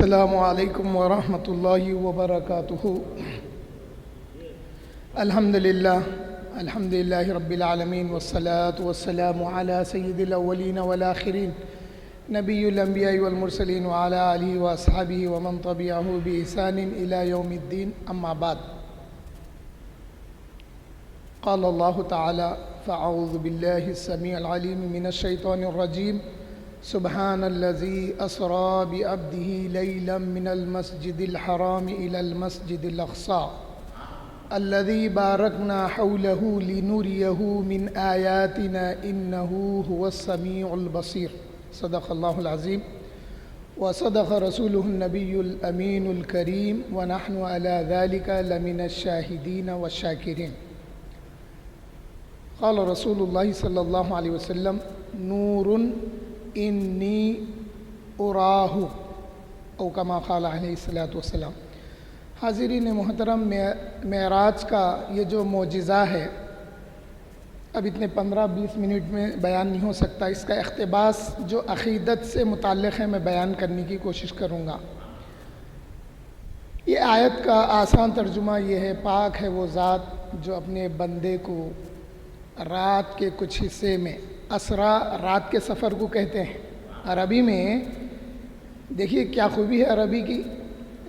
السلام علیکم ورحمۃ اللہ وبرکاتہ۔ الحمد للہ رب العالمین والصلاة والسلام علی سید الاولین والآخرین نبی الانبیاء والمرسلین وعلی آلہ واصحابہ ومن تبعہ بإحسان الی یوم الدین، اما بعد۔ قال اللہ تعالی فاعوذ باللہ السمیع العلیم من الشیطان الرجیم، سبحان الذي أسرى بعبده ليلا من المسجد الحرام إلى المسجد الأقصى الذي باركنا حوله لنريه من آياتنا إنه هو السميع البصير۔ صدق الله العظيم وصدق رسوله النبي الأمين الكريم ونحن على ذلك لمن الشاهدين والشاكرين۔ قال رسول الله صلى الله عليه وسلم نور انی اراہ، او کما قال علیہ الصلوۃ والسلام۔ حاضرین محترم، معراج کا یہ جو معجزہ ہے اب اتنے 15-20 منٹ میں بیان نہیں ہو سکتا۔ اس کا اقتباس جو عقیدت سے متعلق ہے میں بیان کرنے کی کوشش کروں گا۔ یہ آیت کا آسان ترجمہ یہ ہے، پاک ہے وہ ذات جو اپنے بندے کو رات کے کچھ حصے میں، اسرا رات کے سفر کو کہتے ہیں۔ عربی میں دیکھیے کیا خوبی ہے عربی کی،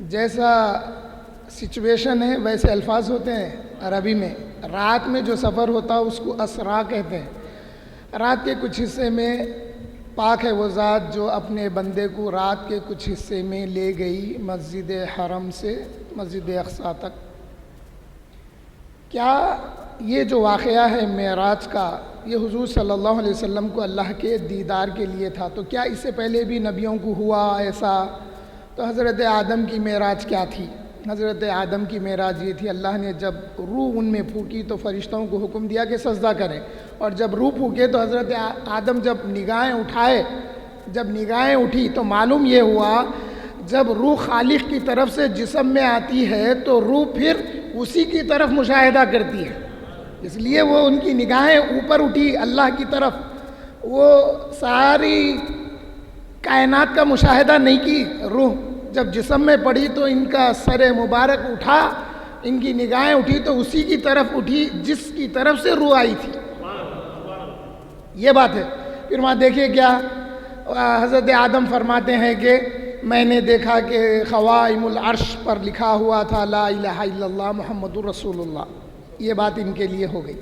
جیسا سچویشن ہے ویسے الفاظ ہوتے ہیں عربی میں۔ رات میں جو سفر ہوتا ہے اس کو اسرا کہتے ہیں۔ رات کے کچھ حصے میں پاک ہے وہ ذات جو اپنے بندے کو رات کے کچھ حصے میں لے گئی مسجد حرم سے مسجد اقصیٰ تک۔ کیا یہ جو واقعہ ہے معراج کا، یہ حضور صلی اللہ علیہ وسلم کو اللہ کے دیدار کے لیے تھا، تو کیا اس سے پہلے بھی نبیوں کو ہوا ایسا؟ تو حضرت آدم کی معراج کیا تھی؟ حضرت آدم کی معراج یہ تھی، اللہ نے جب روح ان میں پھونکی تو فرشتوں کو حکم دیا کہ سجدہ کریں، اور جب روح پھونکے تو حضرت آدم جب نگاہیں اٹھائے، جب نگاہیں اٹھی تو معلوم یہ ہوا جب روح خالق کی طرف سے جسم میں آتی ہے تو روح پھر اسی کی طرف مشاہدہ کرتی ہے، اس لیے وہ ان کی نگاہیں اوپر اٹھی اللہ کی طرف۔ وہ ساری کائنات کا مشاہدہ نہیں کی، روح جب جسم میں پڑی تو ان کا سر مبارک اٹھا، ان کی نگاہیں اٹھی تو اسی کی طرف اٹھی جس کی طرف سے روح آئی تھی۔ یہ بات ہے۔ پھر وہاں دیکھیے کیا حضرت آدم فرماتے ہیں کہ میں نے دیکھا کہ قوائم العرش پر لکھا ہوا تھا لا الہ الا اللہ محمد رسول اللہ۔ یہ بات ان کے لیے ہو گئی۔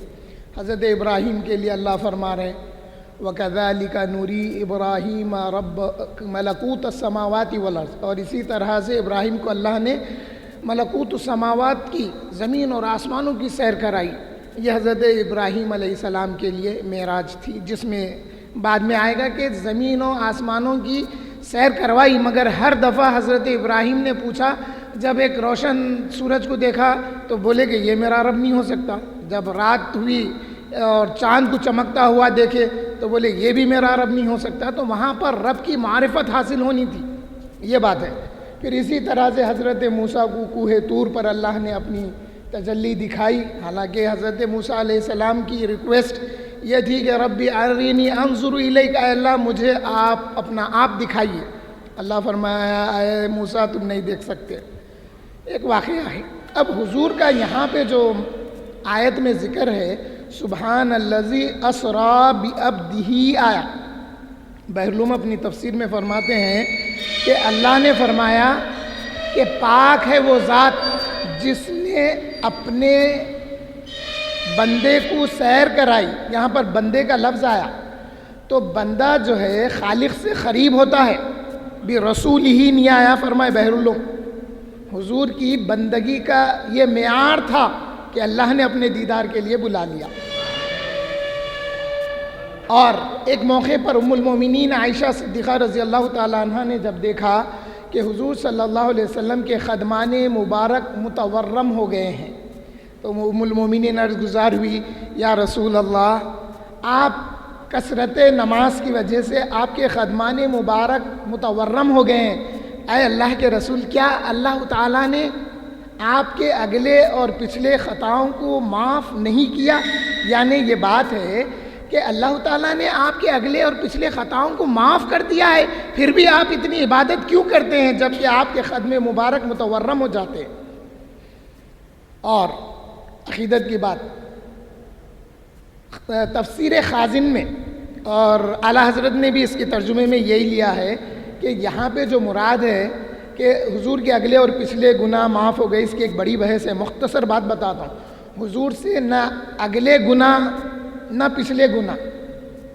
حضرت ابراہیم کے لیے اللہ فرما رہے ہیں وَكَذَلِكَ نُرِي إِبْرَاهِيمَ رَبَّ مَلَكُوتَ السَّمَاوَاتِ وَالْأَرْضِ، اور اسی طرح سے ابراہیم کو اللہ نے ملکوت السماوات کی، زمین اور آسمانوں کی سیر کرائی۔ یہ حضرت ابراہیم علیہ السلام کے لیے معراج تھی، جس میں بعد میں آئے گا کہ زمین و آسمانوں کی سیر کروائی، مگر ہر دفعہ حضرت ابراہیم نے پوچھا، جب ایک روشن سورج کو دیکھا تو بولے کہ یہ میرا رب نہیں ہو سکتا، جب رات ہوئی اور چاند کو چمکتا ہوا دیکھے تو بولے یہ بھی میرا رب نہیں ہو سکتا۔ تو وہاں پر رب کی معرفت حاصل ہونی تھی، یہ بات ہے۔ پھر اسی طرح سے حضرت موسیٰ کو کوہ طور پر اللہ نے اپنی تجلی دکھائی، حالانکہ حضرت موسیٰ علیہ السلام کی ریکویسٹ یہ تھی کہ ربی ارینی انظر الیک، اے اللہ مجھے آپ اپنا آپ دکھائیے۔ اللہ فرمایا اے موسیٰ تم نہیں دیکھ سکتے۔ ایک واقعہ ہے۔ اب حضور کا یہاں پہ جو آیت میں ذکر ہے سبحان الذی اسریٰ بعبدہ آیا، بحرالعلوم اپنی تفسیر میں فرماتے ہیں کہ اللہ نے فرمایا کہ پاک ہے وہ ذات جس نے اپنے بندے کو سیر کرائی۔ یہاں پر بندے کا لفظ آیا تو بندہ جو ہے خالق سے قریب ہوتا ہے، بھی رسول ہی نہیں آیا، فرمائے بحرالعلوم۔ حضور کی بندگی کا یہ معیار تھا کہ اللہ نے اپنے دیدار کے لیے بلا لیا۔ اور ایک موقع پر ام المومنین عائشہ صدیقہ رضی اللہ تعالیٰ عنہ نے جب دیکھا کہ حضور صلی اللہ علیہ وسلم کے خدمان مبارک متورم ہو گئے ہیں تو ام المومنین عرض گزار ہوئی، یا رسول اللہ، آپ کثرت نماز کی وجہ سے آپ کے خدمان مبارک متورم ہو گئے ہیں، اے اللہ کے رسول کیا اللہ تعالیٰ نے آپ کے اگلے اور پچھلے خطاؤں کو معاف نہیں کیا؟ یعنی یہ بات ہے کہ اللہ تعالیٰ نے آپ کے اگلے اور پچھلے خطاؤں کو معاف کر دیا ہے، پھر بھی آپ اتنی عبادت کیوں کرتے ہیں جب کہ آپ کے خدمے مبارک متورم ہو جاتے ہیں؟ اور عقیدت کی بات، تفسیر خازن میں اور اعلیٰ حضرت نے بھی اس کے ترجمے میں یہی لیا ہے کہ یہاں پہ جو مراد ہے کہ حضور کے اگلے اور پچھلے گناہ معاف ہو گئے، اس کی ایک بڑی بحث ہے، مختصر بات بتاتا ہوں۔ حضور سے نہ اگلے گناہ نہ پچھلے گناہ،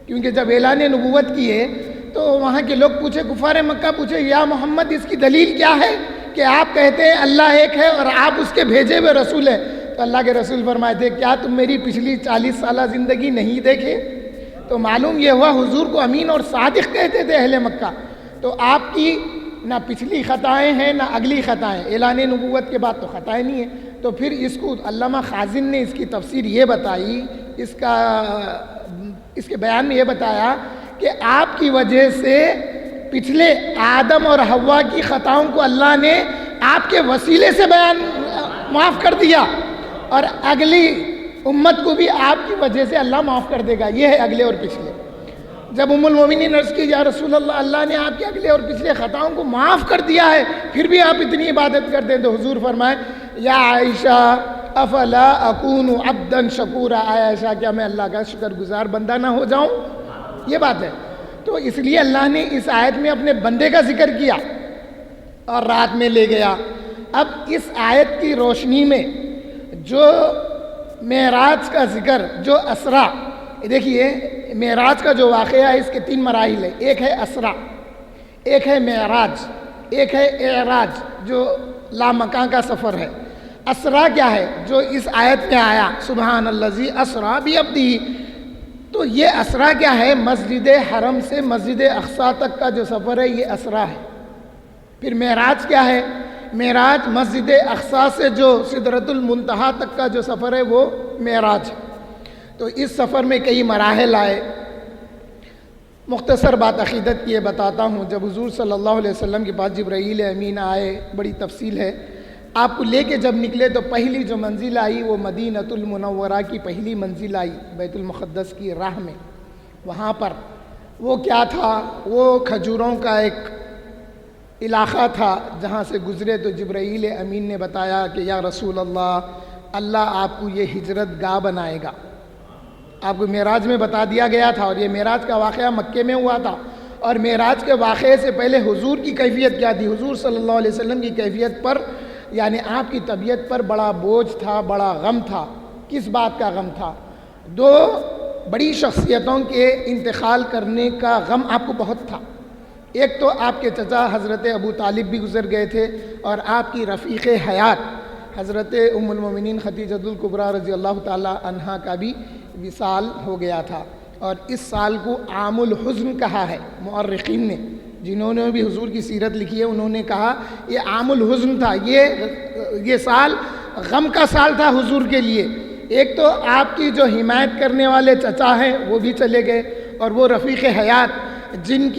کیونکہ جب اعلان نبوت کیے تو وہاں کے لوگ پوچھے، کفار مکہ پوچھے، یا محمد اس کی دلیل کیا ہے کہ آپ کہتے ہیں اللہ ایک ہے اور آپ اس کے بھیجے ہوئے رسول ہیں؟ تو اللہ کے رسول فرمائے تھے، کیا تم میری پچھلی 40 سالہ زندگی نہیں دیکھے؟ تو معلوم یہ ہوا حضور کو امین اور صادق کہتے تھے اہل مکہ۔ تو آپ کی نہ پچھلی خطائیں ہیں نہ اگلی خطائیں، اعلان نبوت کے بعد تو خطائیں نہیں ہیں۔ تو پھر اس کو علامہ خازن نے اس کی تفسیر یہ بتائی، اس کے بیان میں یہ بتایا کہ آپ کی وجہ سے پچھلے آدم اور حوا کی خطاؤں کو اللہ نے آپ کے وسیلے سے معاف کر دیا، اور اگلی امت کو بھی آپ کی وجہ سے اللہ معاف کر دے گا۔ یہ ہے اگلے اور پچھلے۔ جب ام المومنین عرض کی، یا رسول اللہ، اللہ نے آپ کے اگلے اور پچھلے خطاؤں کو معاف کر دیا ہے، پھر بھی آپ اتنی عبادت کرتے ہیں، تو حضور فرمائے، یا عائشہ افلا اکون عبدا شکورا، آیا عائشہ کیا میں اللہ کا شکر گزار بندہ نہ ہو جاؤں؟ یہ بات ہے۔ تو اس لیے اللہ نے اس آیت میں اپنے بندے کا ذکر کیا اور رات میں لے گیا۔ اب اس آیت کی روشنی میں جو معراج کا ذکر، جو اسرا، دیکھیے معراج کا جو واقعہ ہے اس کے 3 مراحل ہیں، ایک ہے اسرا، ایک ہے معراج، ایک ہے اعراج جو لامکاں کا سفر ہے۔ اسرا کیا ہے؟ جو اس آیت میں آیا، سبحان الذی اسرا بعبدہ، تو یہ اسرا کیا ہے؟ مسجد حرم سے مسجد اقصیٰ تک کا جو سفر ہے یہ اسرا ہے۔ پھر معراج کیا ہے؟ معراج مسجد اقصیٰ سے جو سدرۃ المنتہا تک کا جو سفر ہے وہ معراج ہے۔ تو اس سفر میں کئی مراحل آئے۔ مختصر بات عقیدت کی یہ بتاتا ہوں، جب حضور صلی اللہ علیہ وسلم کے پاس جبرائیل امین آئے، بڑی تفصیل ہے، آپ کو لے کے جب نکلے تو پہلی جو منزل آئی وہ مدینۃ المنورہ کی پہلی منزل آئی، بیت المقدس کی راہ میں۔ وہاں پر وہ کیا تھا؟ وہ کھجوروں کا ایک علاقہ تھا جہاں سے گزرے تو جبرائیل امین نے بتایا کہ یا رسول اللہ، اللہ آپ کو یہ ہجرت گاہ بنائے گا۔ آپ کو معراج میں بتا دیا گیا تھا، اور یہ معراج کا واقعہ مکے میں ہوا تھا، اور معراج کے واقعے سے پہلے حضور کی کیفیت کیا تھی؟ حضور صلی اللہ علیہ وسلم کی کیفیت پر، یعنی آپ کی طبیعت پر بڑا بوجھ تھا، بڑا غم تھا۔ کس بات کا غم تھا؟ 2 بڑی شخصیتوں کے انتقال کرنے کا غم آپ کو بہت تھا۔ ایک تو آپ کے چچا حضرت ابو طالب بھی گزر گئے تھے، اور آپ کی رفیق حیات حضرت ام المومنین خدیجۃ الکبریٰ رضی اللہ تعالی عنہا کا بھی وصال ہو گیا تھا، اور اس سال کو عام الحزن کہا ہے۔ مؤرخین نے، جنہوں نے بھی حضور کی سیرت لکھی ہے، انہوں نے کہا یہ عام الحزن تھا، یہ سال غم کا سال تھا حضور کے لیے۔ ایک تو آپ کی جو حمایت کرنے والے چچا ہیں وہ بھی چلے گئے، اور وہ رفیق حیات جن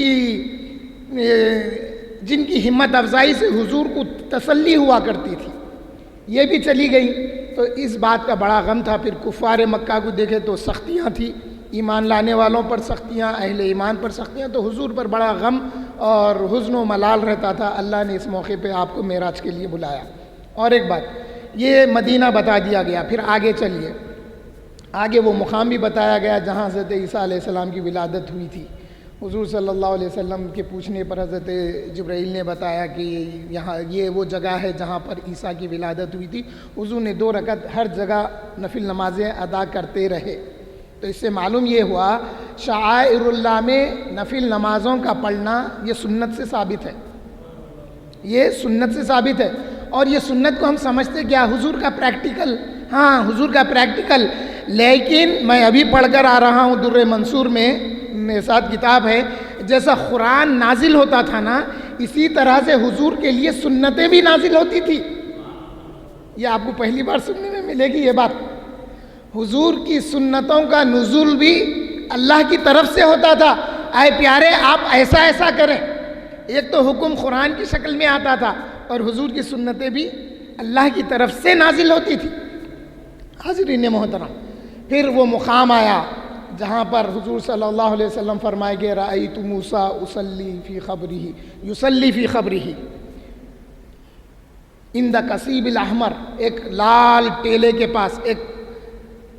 کی ہمت افزائی سے حضور کو تسلی ہوا کرتی تھی، یہ بھی چلی گئی۔ تو اس بات کا بڑا غم تھا۔ پھر کفار مکہ کو دیکھے تو سختیاں تھیں، ایمان لانے والوں پر سختیاں، اہل ایمان پر سختیاں، تو حضور پر بڑا غم اور حزن و ملال رہتا تھا۔ اللہ نے اس موقع پہ آپ کو معراج کے لیے بلایا۔ اور ایک بات، یہ مدینہ بتا دیا گیا، پھر آگے چلیے، آگے وہ مقام بھی بتایا گیا جہاں حضرت عیسیٰ علیہ السلام کی ولادت ہوئی تھی۔ حضور صلی اللہ علیہ وسلم کے پوچھنے پر حضرت جبرائیل نے بتایا کہ یہاں یہ وہ جگہ ہے جہاں پر عیسیٰ کی ولادت ہوئی تھی۔ حضور نے 2 رکعت ہر جگہ نفل نمازیں ادا کرتے رہے۔ تو اس سے معلوم یہ ہوا شعائر اللہ میں نفل نمازوں کا پڑھنا یہ سنت سے ثابت ہے، یہ سنت سے ثابت ہے۔ اور یہ سنت کو ہم سمجھتے کیا؟ حضور کا پریکٹیکل، ہاں حضور کا پریکٹیکل۔ لیکن میں ابھی پڑھ کر آ رہا ہوں در منصور میں، میرے ساتھ کتاب ہے، جیسا قرآن نازل ہوتا تھا نا، اسی طرح سے حضور کے لیے سنتیں بھی نازل ہوتی تھی۔ یہ آپ کو پہلی بار سننے میں ملے گی یہ بات۔ حضور کی سنتوں کا نزول بھی اللہ کی طرف سے ہوتا تھا، اے پیارے آپ ایسا ایسا کریں۔ ایک تو حکم قرآن کی شکل میں آتا تھا، اور حضور کی سنتیں بھی اللہ کی طرف سے نازل ہوتی تھی۔ حاضرین محترم، پھر وہ مقام آیا جہاں پر حضور صلی اللہ علیہ وسلم فرمائے گے رأیت موسیٰ یصلی فی قبرہ عند کثیب الاحمر، ایک لال ٹیلے کے پاس ایک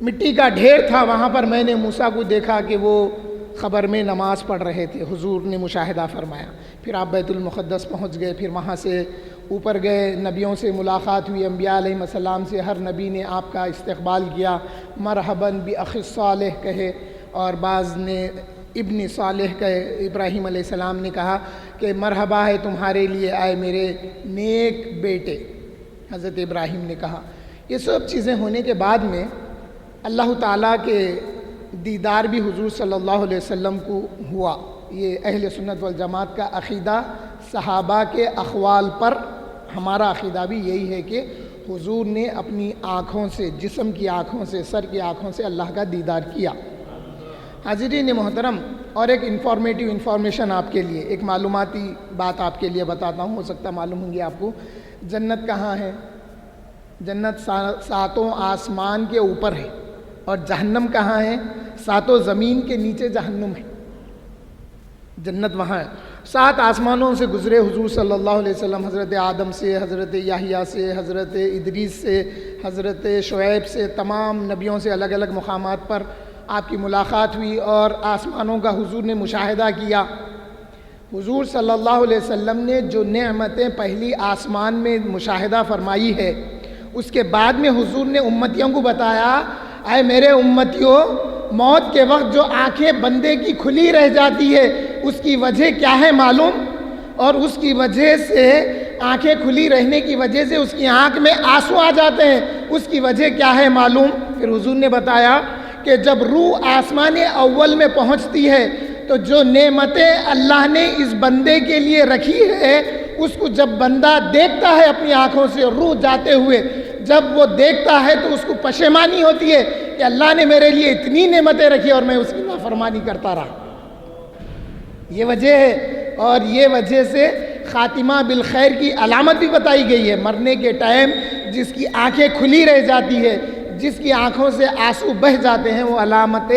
مٹی کا ڈھیر تھا، وہاں پر میں نے موسیٰ کو دیکھا کہ وہ قبر میں نماز پڑھ رہے تھے۔ حضور نے مشاہدہ فرمایا۔ پھر آپ بیت المقدس پہنچ گئے، پھر وہاں سے اوپر گئے، نبیوں سے ملاقات ہوئی، انبیاء علیہ السلام سے، ہر نبی نے آپ کا استقبال کیا، مرحباً بأخی صالح کہے، اور بعض نے ابن صالح کہے۔ ابراہیم علیہ السلام نے کہا کہ مرحبا ہے تمہارے لیے آئے میرے نیک بیٹے، حضرت ابراہیم نے کہا۔ یہ سب چیزیں ہونے کے بعد میں اللہ تعالیٰ کے دیدار بھی حضور صلی اللہ علیہ وسلم کو ہوا۔ یہ اہل سنت والجماعت کا عقیدہ، صحابہ کے اقوال پر ہمارا عقیدہ بھی یہی ہے کہ حضور نے اپنی آنکھوں سے، جسم کی آنکھوں سے، سر کی آنکھوں سے اللہ کا دیدار کیا۔ حاضرین محترم، اور ایک انفارمیشن آپ کے لیے، ایک معلوماتی بات آپ کے لیے بتاتا ہوں، ہو سکتا معلوم ہوں گی آپ کو۔ جنت کہاں ہے؟ جنت ساتوں آسمان کے اوپر ہے، اور جہنم کہاں ہے؟ ساتوں زمین کے نیچے جہنم ہے۔ جنت وہاں ہے۔ 7 آسمانوں سے گزرے حضور صلی اللہ علیہ وسلم، حضرت آدم سے، حضرت یحییٰ سے، حضرت ادریس سے، حضرت شعیب سے، تمام نبیوں سے الگ الگ مقامات پر آپ کی ملاقات ہوئی، اور آسمانوں کا حضور نے مشاہدہ کیا۔ حضور صلی اللہ علیہ وسلم نے جو نعمتیں پہلی آسمان میں مشاہدہ فرمائی ہے، اس کے بعد میں حضور نے امتیوں کو بتایا، اے میرے امتیوں، موت کے وقت جو آنکھیں بندے کی کھلی رہ جاتی ہے اس کی وجہ کیا ہے معلوم؟ اور اس کی وجہ سے، آنکھیں کھلی رہنے کی وجہ سے اس کی آنکھ میں آنسو آ جاتے ہیں، اس کی وجہ کیا ہے معلوم؟ پھر حضور نے بتایا کہ جب روح آسمان اول میں پہنچتی ہے تو جو نعمتیں اللہ نے اس بندے کے لیے رکھی ہے اس کو جب بندہ دیکھتا ہے اپنی آنکھوں سے روح جاتے ہوئے، جب وہ دیکھتا ہے تو اس کو پشیمانی ہوتی ہے کہ اللہ نے میرے لیے اتنی نعمتیں رکھی اور میں اس کی نافرمانی کرتا رہا۔ یہ وجہ ہے، اور یہ وجہ سے خاتمہ بالخیر کی علامت بھی بتائی گئی ہے۔ مرنے کے ٹائم جس کی آنکھیں کھلی رہ جاتی ہے، جس کی آنکھوں سے آنسو بہہ جاتے ہیں، وہ علامت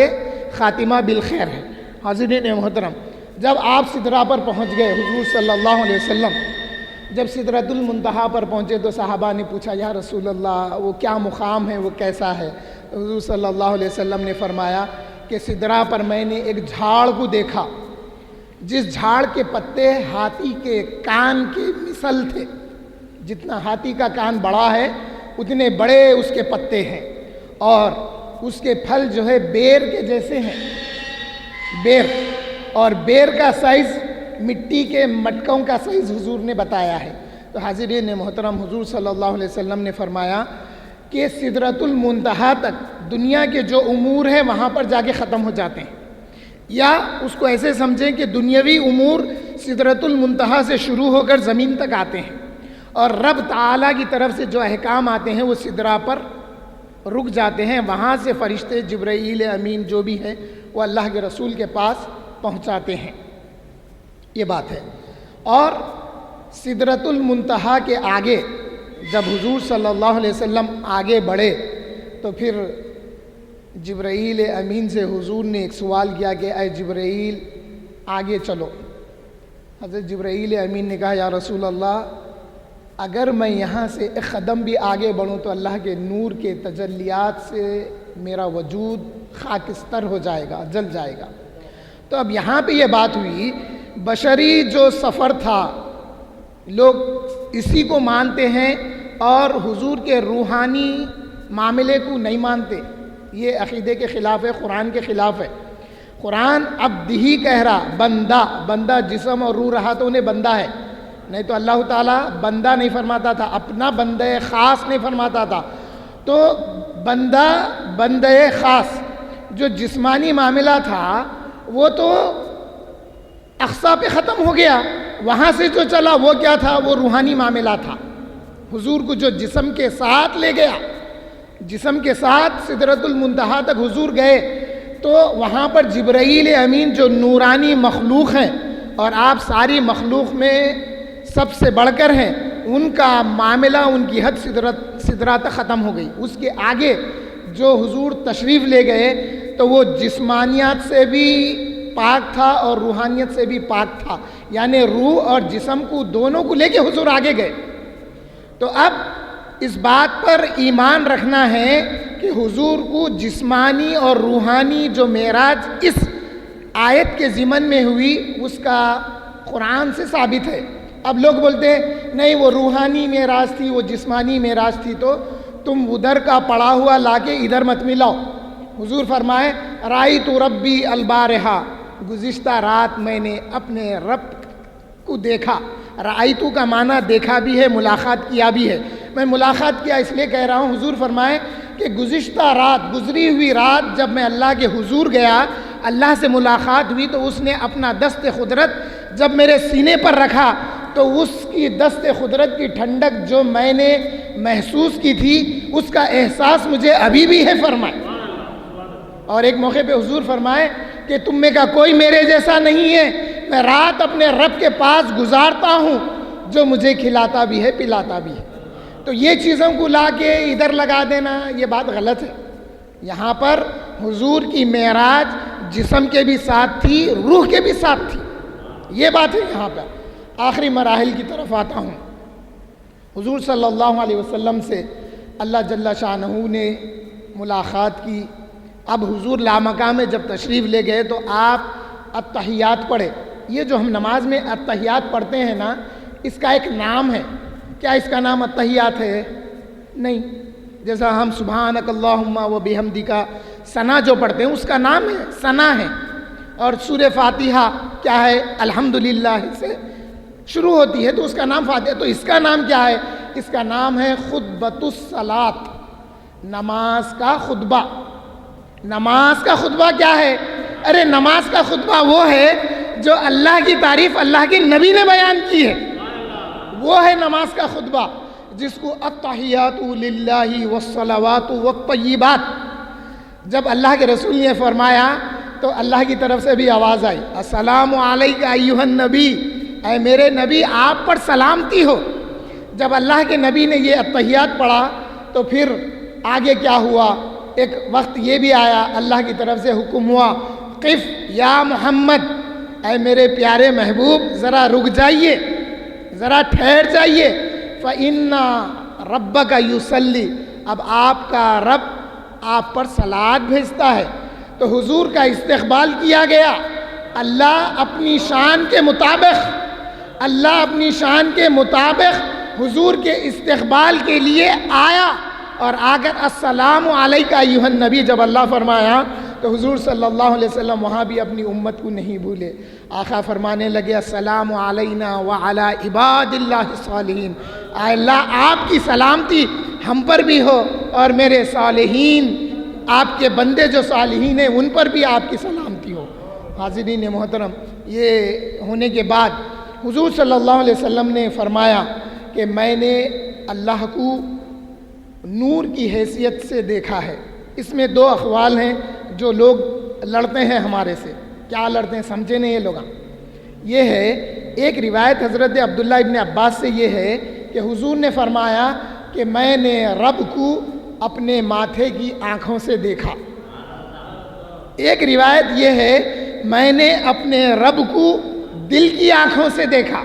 خاتمہ بالخیر ہے۔ حاضرین محترم، جب آپ سدرہ پر پہنچ گئے حضور صلی اللہ علیہ وسلم، جب سدرۃ المنتہا پر پہنچے تو صحابہ نے پوچھا یا رسول اللہ وہ کیا مقام ہے، وہ کیسا ہے؟ حضور صلی اللہ علیہ وسلم نے فرمایا کہ سدرہ پر میں نے ایک جھاڑ کو دیکھا، جس جھاڑ کے پتے ہاتھی کے کان کے مثل تھے، جتنا ہاتھی کا کان بڑا ہے اتنے بڑے اس کے پتے ہیں، اور اس کے پھل جو ہے بیر کے جیسے ہیں، بیر، اور بیر کا سائز مٹی کے مٹکوں کا سائز حضور نے بتایا ہے۔ تو حاضرین محترم، حضور صلی اللہ علیہ وسلم نے فرمایا کہ سدرۃ المنتہا تک دنیا کے جو امور ہیں وہاں پر جا کے ختم ہو جاتے ہیں، یا اس کو ایسے سمجھیں کہ دنیاوی امور سدرۃ المنتہا سے شروع ہو کر زمین تک آتے ہیں، اور رب تعالیٰ کی طرف سے جو احکام آتے ہیں وہ سدرہ پر رک جاتے ہیں، وہاں سے فرشتے جبرائیل امین جو بھی ہیں وہ اللہ کے رسول کے پاس پہنچاتے ہیں۔ یہ بات ہے۔ اور سدرۃ المنتہا کے آگے جب حضور صلی اللہ علیہ وسلم آگے بڑھے تو پھر جبرائیل امین سے حضور نے ایک سوال کیا کہ اے جبرائیل آگے چلو۔ حضرت جبرائیل امین نے کہا یا رسول اللہ، اگر میں یہاں سے ایک قدم بھی آگے بڑھوں تو اللہ کے نور کے تجلیات سے میرا وجود خاکستر ہو جائے گا، جل جائے گا۔ تو اب یہاں پہ یہ بات ہوئی، بشری جو سفر تھا لوگ اسی کو مانتے ہیں اور حضور کے روحانی معاملے کو نہیں مانتے۔ یہ عقیدے کے خلاف ہے، قرآن کے خلاف ہے۔ قرآن عبد ہی کہہ رہا، بندہ جسم اور روح رہا تو انہیں بندہ ہے، نہیں تو اللہ تعالیٰ بندہ نہیں فرماتا تھا، اپنا بندہ خاص نہیں فرماتا تھا۔ تو بندہ خاص جو جسمانی معاملہ تھا وہ تو اقصا پہ ختم ہو گیا، وہاں سے جو چلا وہ کیا تھا؟ وہ روحانی معاملہ تھا۔ حضور کو جو جسم کے ساتھ لے گیا، جسم کے ساتھ سدرۃ المنتہا تک حضور گئے، تو وہاں پر جبرائیل امین جو نورانی مخلوق ہیں اور آپ ساری مخلوق میں سب سے بڑھ کر ہیں، ان کا معاملہ، ان کی حد سدرہ تک ختم ہو گئی۔ اس کے آگے جو حضور تشریف لے گئے تو وہ جسمانیات سے بھی پاک تھا اور روحانیت سے بھی پاک تھا، یعنی روح اور جسم کو دونوں کو لے کے حضور آگے گئے۔ تو اب اس بات پر ایمان رکھنا ہے کہ حضور کو جسمانی اور روحانی جو معراج اس آیت کے ضمن میں ہوئی اس کا قرآن سے ثابت ہے۔ اب لوگ بولتے ہیں نہیں وہ روحانی معراج تھی، وہ جسمانی معراج تھی، تو تم ادھر کا پڑا ہوا لا کے ادھر مت ملاؤ۔ حضور فرمائے رأیت ربی البارحہ، گزشتہ رات میں نے اپنے رب کو دیکھا۔ رأیتو کا معنی دیکھا بھی ہے، ملاقات کیا بھی ہے۔ میں ملاقات کیا اس لیے کہہ رہا ہوں، حضور فرمائے کہ گزشتہ رات، گزری ہوئی رات جب میں اللہ کے حضور گیا، اللہ سے ملاقات ہوئی، تو اس نے اپنا دست قدرت جب میرے سینے پر رکھا تو اس کی دست قدرت کی ٹھنڈک جو میں نے محسوس کی تھی اس کا احساس مجھے ابھی بھی ہے فرمائے۔ اور ایک موقع پہ حضور فرمائے کہ تم میں کا کوئی میرے جیسا نہیں ہے، میں رات اپنے رب کے پاس گزارتا ہوں جو مجھے کھلاتا بھی ہے پلاتا بھی ہے۔ تو یہ چیزوں کو لا کے ادھر لگا دینا یہ بات غلط ہے۔ یہاں پر حضور کی معراج جسم کے بھی ساتھ تھی، روح کے بھی ساتھ تھی، یہ بات ہے۔ یہاں پر آخری مراحل کی طرف آتا ہوں۔ حضور صلی اللہ علیہ وسلم سے اللہ جل شانہ نے ملاقات کی۔ اب حضور لامکان میں جب تشریف لے گئے تو آپ التحیات پڑھے۔ یہ جو ہم نماز میں التحیات پڑھتے ہیں نا، اس کا ایک نام ہے۔ کیا اس کا نام التحیات ہے؟ نہیں۔ جیسا ہم سبحانک اللہم و بحمدک ثنا جو پڑھتے ہیں اس کا نام ہے، ثنا ہے۔ اور سورہ فاتحہ کیا ہے؟ الحمدللہ سے شروع ہوتی ہے تو اس کا نام فاتحہ۔ تو اس کا نام کیا ہے؟ اس کا نام ہے خطبۃ الصلاۃ، نماز کا خطبہ۔ نماز کا خطبہ کیا ہے؟ ارے نماز کا خطبہ وہ ہے جو اللہ کی تعریف اللہ کے نبی نے بیان کی ہے، وہ ہے نماز کا خطبہ، جس کو التحیات للہ والصلوات والطیبات۔ جب اللہ کے رسول نے فرمایا تو اللہ کی طرف سے بھی آواز آئی، السلام علیک ایھا النبی، اے میرے نبی آپ پر سلامتی ہو۔ جب اللہ کے نبی نے یہ التحیات پڑھا تو پھر آگے کیا ہوا؟ ایک وقت یہ بھی آیا، اللہ کی طرف سے حکم ہوا قف یا محمد، اے میرے پیارے محبوب ذرا رک جائیے، ذرا ٹھہر جائیے، فَإِنَّ رَبَّكَ يُصَلِّي، اب آپ کا رب آپ پر صلوات بھیجتا ہے۔ تو حضور کا استقبال کیا گیا۔ اللہ اپنی شان کے مطابق، اللہ اپنی شان کے مطابق حضور کے استقبال کے لیے آیا، اور آ کر السلام علیک ایھا النبی جب اللہ فرمایا تو حضور صلی اللہ علیہ وسلم وہاں بھی اپنی امت کو نہیں بھولے۔ آقا فرمانے لگے السلام علینا وعلی عباد اللہ الصالحین، اے اللہ آپ کی سلامتی ہم پر بھی ہو اور میرے صالحین، آپ کے بندے جو صالحین ہیں ان پر بھی آپ کی سلامتی ہو۔ حاضرین محترم، یہ ہونے کے بعد حضور صلی اللہ علیہ وسلم نے فرمایا کہ میں نے اللہ کو نور کی حیثیت سے دیکھا ہے۔ اس میں دو اقوال ہیں جو لوگ لڑتے ہیں ہمارے سے۔ کیا لڑتے ہیں سمجھے نہیں یہ لوگ؟ یہ ہے ایک روایت حضرت عبداللہ ابن عباس سے یہ ہے کہ حضور نے فرمایا کہ میں نے رب کو اپنے ماتھے کی آنکھوں سے دیکھا۔ ایک روایت یہ ہے میں نے اپنے رب کو دل کی آنکھوں سے دیکھا۔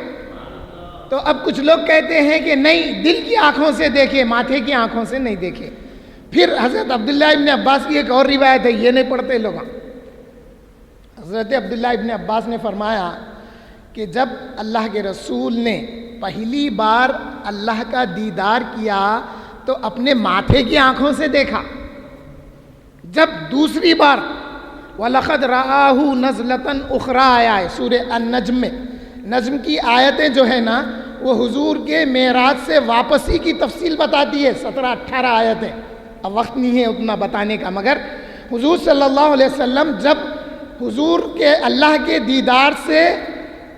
تو اب کچھ لوگ کہتے ہیں کہ نہیں، دل کی آنکھوں سے دیکھے، ماتھے کی آنکھوں سے نہیں دیکھے۔ پھر حضرت عبداللہ ابن عباس کی ایک اور روایت ہے، یہ نہیں پڑھتے لوگ۔ حضرت عبداللہ ابن عباس نے فرمایا کہ جب اللہ کے رسول نے پہلی بار اللہ کا دیدار کیا تو اپنے ماتھے کی آنکھوں سے دیکھا۔ جب دوسری بار وَلَقَدْ رَآهُ نَزْلَةً أُخْرَىٰ آیا ہے سورہ النجم میں، نجم کی آیتیں جو ہے نا وہ حضور کے معراج سے واپسی کی تفصیل بتاتی ہے، 17-18 آیتیں۔ اب وقت نہیں ہے اتنا بتانے کا، مگر حضور صلی اللہ علیہ وسلم جب حضور کے اللہ کے دیدار سے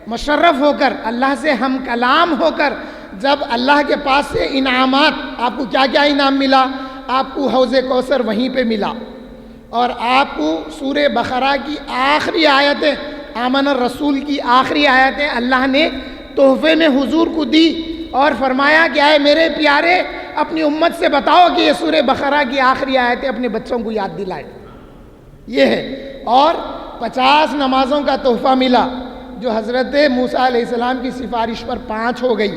مشرف ہو کر، اللہ سے ہم کلام ہو کر، جب اللہ کے پاس سے انعامات، آپ کو کیا کیا انعام ملا؟ آپ کو حوض کوثر وہیں پہ ملا، اور آپ کو سورہ بقرہ کی آخری آیتیں، آمن الرسول کی آخری آیتیں اللہ نے تحفے میں حضور کو دی، اور فرمایا کہ اے میرے پیارے اپنی امت سے بتاؤ کہ یہ سورہ بقرہ کی آخری آیتیں اپنے بچوں کو یاد دلائے۔ یہ ہے۔ اور 50 نمازوں کا تحفہ ملا جو حضرت موسیٰ علیہ السلام کی سفارش پر 5 ہو گئی،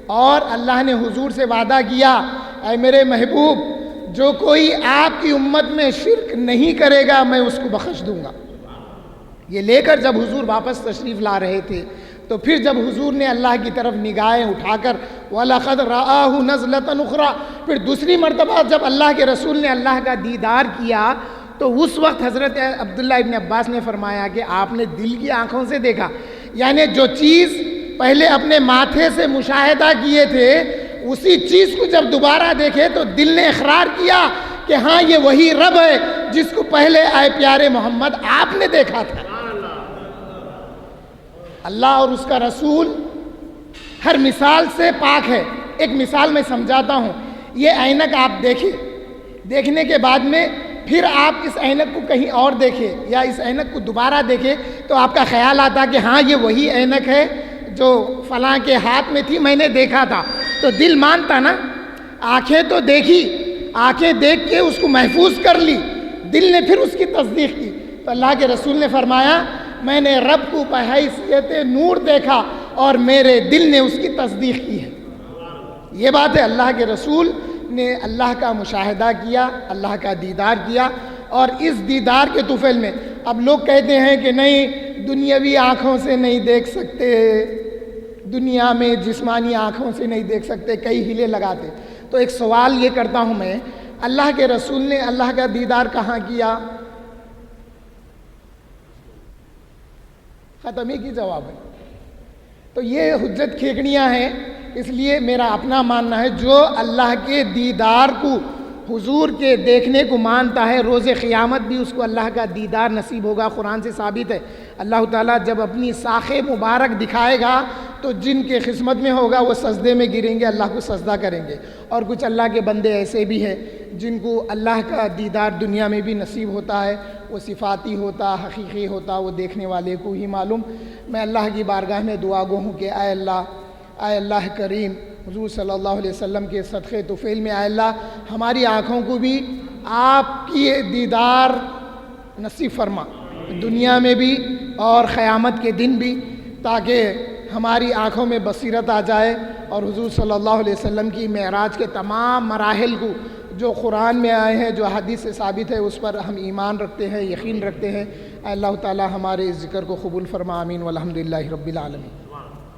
اور اللہ نے حضور سے وعدہ کیا، اے میرے محبوب، جو کوئی آپ کی امت میں شرک نہیں کرے گا میں اس کو بخش دوں گا۔ یہ لے کر جب حضور واپس تشریف لا رہے تھے تو پھر جب حضور نے اللہ کی طرف نگاہیں اٹھا کر وَلَقَدْ رَآهُ نَزْلَةً أُخْرَى، پھر دوسری مرتبہ جب اللہ کے رسول نے اللہ کا دیدار کیا تو اس وقت حضرت عبداللہ ابن عباس نے فرمایا کہ آپ نے دل کی آنکھوں سے دیکھا، یعنی جو چیز پہلے اپنے ماتھے سے مشاہدہ کیے تھے اسی چیز کو جب دوبارہ دیکھے تو دل نے اقرار کیا کہ ہاں یہ وہی رب ہے جس کو پہلے اے پیارے محمد آپ نے دیکھا تھا۔ اللہ اور اس کا رسول ہر مثال سے پاک ہے۔ ایک مثال میں سمجھاتا ہوں، یہ اینک آپ دیکھیں، دیکھنے کے بعد میں پھر آپ اس اینک کو کہیں اور دیکھیں یا اس اینک کو دوبارہ دیکھیں تو آپ کا خیال آتا کہ ہاں یہ وہی اینک ہے جو فلاں کے ہاتھ میں تھی، میں نے دیکھا تھا، تو دل مانتا نا۔ آنکھیں تو دیکھی، آنکھیں دیکھ کے اس کو محفوظ کر لی، دل نے پھر اس کی تصدیق کی۔ تو اللہ کے رسول نے فرمایا میں نے رب کو بحیثیت نور دیکھا اور میرے دل نے اس کی تصدیق کی ہے۔ یہ بات ہے، اللہ کے رسول نے اللہ کا مشاہدہ کیا، اللہ کا دیدار کیا، اور اس دیدار کے طفیل میں اب لوگ کہتے ہیں کہ نہیں دنیاوی آنکھوں سے نہیں دیکھ سکتے، دنیا میں جسمانی آنکھوں سے نہیں دیکھ سکتے، کئی ہیلے لگاتے۔ تو ایک سوال یہ کرتا ہوں میں، اللہ کے رسول نے اللہ کا دیدار کہاں کیا؟ ختم ہی کی جواب ہے۔ تو یہ حجت کھینکڑیاں ہیں، اس لیے میرا اپنا ماننا ہے جو اللہ کے دیدار کو حضور کے دیکھنے کو مانتا ہے روز قیامت بھی اس کو اللہ کا دیدار نصیب ہوگا۔ قرآن سے ثابت ہے، اللہ تعالیٰ جب اپنی ساخ مبارک دکھائے گا تو جن کے قسمت میں ہوگا وہ سجدے میں گریں گے، اللہ کو سجدہ کریں گے، اور کچھ اللہ کے بندے ایسے بھی ہیں جن کو اللہ کا دیدار دنیا میں بھی نصیب ہوتا ہے، وہ صفاتی ہوتا، حقیقی ہوتا، وہ دیکھنے والے کو ہی معلوم۔ میں اللہ کی بارگاہ میں دعا گو ہوں کہ اے اللہ کریم، حضور صلی اللہ علیہ وسلم کے صدقے طفیل میں اے اللہ ہماری آنکھوں کو بھی آپ کی دیدار نصیب فرما، دنیا میں بھی اور قیامت کے دن بھی، تاکہ ہماری آنکھوں میں بصیرت آ جائے اور حضور صلی اللہ علیہ وسلم کی معراج کے تمام مراحل کو جو قرآن میں آئے ہیں، جو حدیث سے ثابت ہے، اس پر ہم ایمان رکھتے ہیں، یقین رکھتے ہیں۔ اللہ تعالی ہمارے اس ذکر کو قبول فرما، آمین والحمدللہ رب العالمین۔